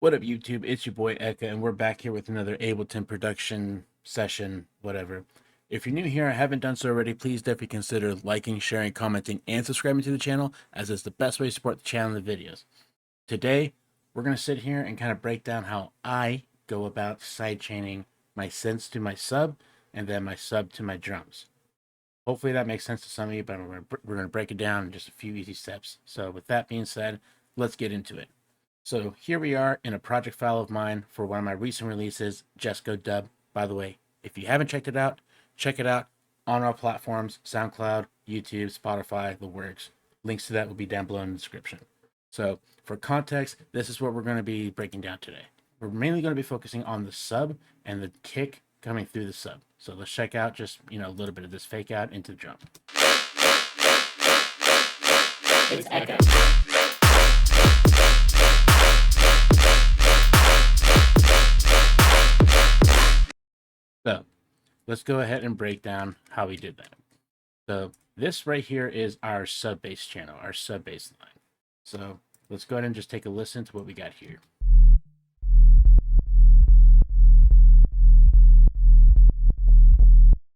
What up, YouTube? It's your boy Eka, and we're back here with another Ableton production session, whatever. If you're new here and haven't done so already, please definitely consider liking, sharing, commenting, and subscribing to the channel, as it's the best way to support the channel and the videos. Today, we're going to sit here and kind of break down how I go about sidechaining my synths to my sub, and then my sub to my drums. Hopefully that makes sense to some of you, but we're going to break it down in just a few easy steps. So with that being said, let's get into it. So here we are in a project file of mine for one of my recent releases, Just Go Dub. By the way, if you haven't checked it out, check it out on our platforms, SoundCloud, YouTube, Spotify, the works. Links to that will be down below in the description. So for context, this is what we're going to be breaking down today. We're mainly going to be focusing on the sub and the kick coming through the sub. So let's check out just, a little bit of this fake out into the drum. It's Echo. So let's go ahead and break down how we did that. So this right here is our sub bass channel, our sub bass line. So let's go ahead and just take a listen to what we got here.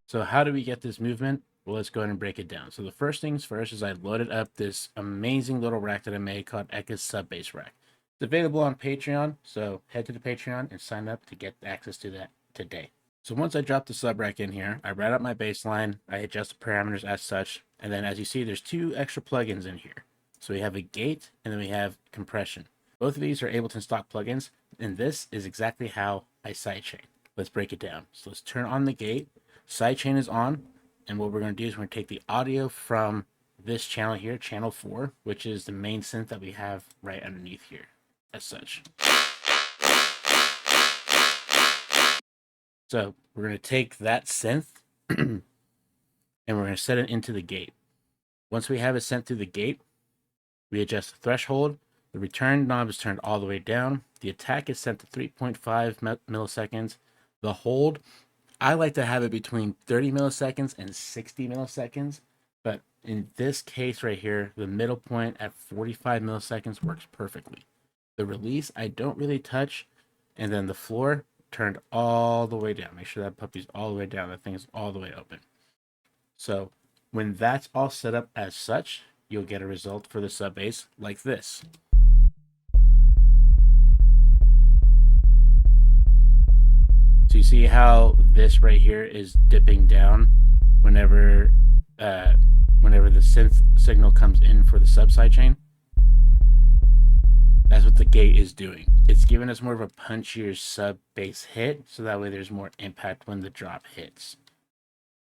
So how do we get this movement? Well, let's go ahead and break it down. So the first things first is I loaded up this amazing little rack that I made called Eka's Sub Bass Rack. It's available on Patreon, so head to the Patreon and sign up to get access to that today. So once I drop the sub rack in here, I write up my bass line, I adjust the parameters as such, and then as you see, there's two extra plugins in here. So we have a gate and then we have compression. Both of these are Ableton stock plugins, and this is exactly how I sidechain. Let's break it down. So let's turn on the gate. Sidechain is on, and what we're going to do is we're going to take the audio from this channel here, channel 4, which is the main synth that we have right underneath here, as such. So we're going to take that synth and we're going to set it into the gate. Once we have it sent through the gate, we adjust the threshold. The return knob is turned all the way down. The attack is set to 3.5 milliseconds. The hold, I like to have it between 30 milliseconds and 60 milliseconds. But in this case right here, the middle point at 45 milliseconds works perfectly. The release, I don't really touch. And then the floor, turned all the way down. Make sure that puppy's all the way down. That thing is all the way open. So when that's all set up as such, you'll get a result for the sub bass like this. So you see how this right here is dipping down whenever the synth signal comes in for the sub sidechain. That's what the gate is doing. It's giving us more of a punchier sub bass hit, so that way there's more impact when the drop hits.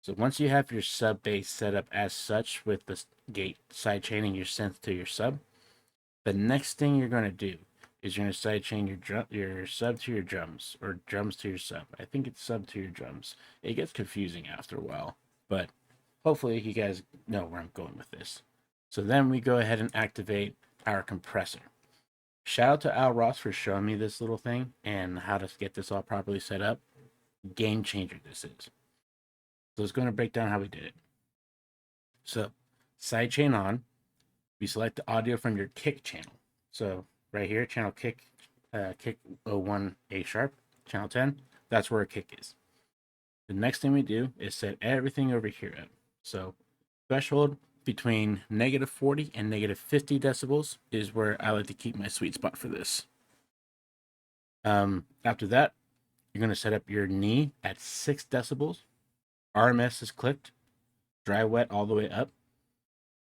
So once you have your sub bass set up as such with the gate sidechaining your synth to your sub, the next thing you're going to do is you're going to sidechain your sub to your drums, or drums to your sub. I think it's sub to your drums. It gets confusing after a while, but hopefully you guys know where I'm going with this. So then we go ahead and activate our compressor. Shout out to Al Ross for showing me this little thing and how to get this all properly set up. Game changer this is. So it's going to break down how we did it. So sidechain on, we select the audio from your kick channel. So right here, channel kick, kick 01 A sharp, channel 10, that's where a kick is. The next thing we do is set everything over here up. So threshold between -40 and -50 decibels is where I like to keep my sweet spot for this. After that, you're going to set up your knee at 6 decibels. RMS is clicked, dry wet all the way up.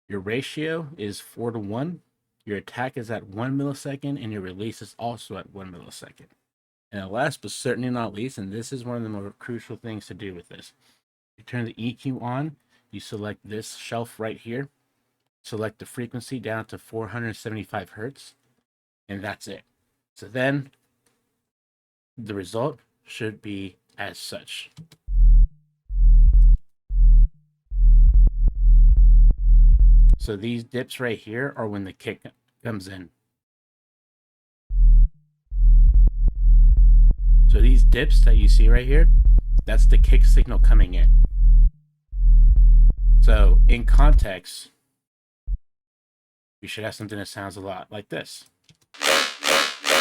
Your ratio is 4:1. Your attack is at 1 millisecond, and your release is also at 1 millisecond. And last but certainly not least, and this is one of the more crucial things to do with this, you turn the EQ on. You select this shelf right here, select the frequency down to 475 hertz, and that's it. So then the result should be as such. So these dips right here are when the kick comes in. So these dips that you see right here, that's the kick signal coming in. So in context, you should have something that sounds a lot like this.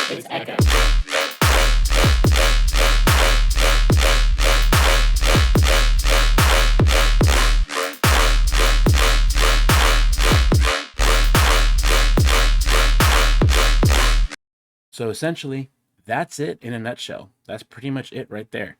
It's echo. So essentially, that's it in a nutshell. That's pretty much it right there.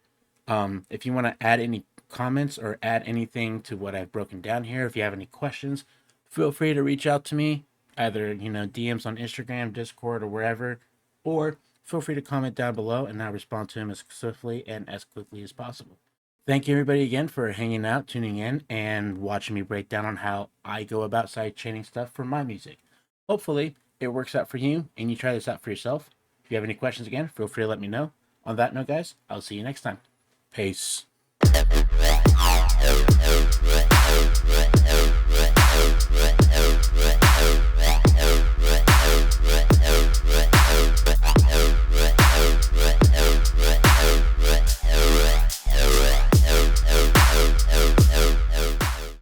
If you want to add any comments or add anything to what I've broken down here, if you have any questions, feel free to reach out to me, either DMs on Instagram, Discord, or wherever, or feel free to comment down below and I'll respond to them as swiftly and as quickly as possible. Thank you everybody again for hanging out, tuning in, and watching me break down on how I go about sidechaining stuff for my music. Hopefully, it works out for you and you try this out for yourself. If you have any questions again, feel free to let me know. On that note, guys, I'll see you next time. Peace.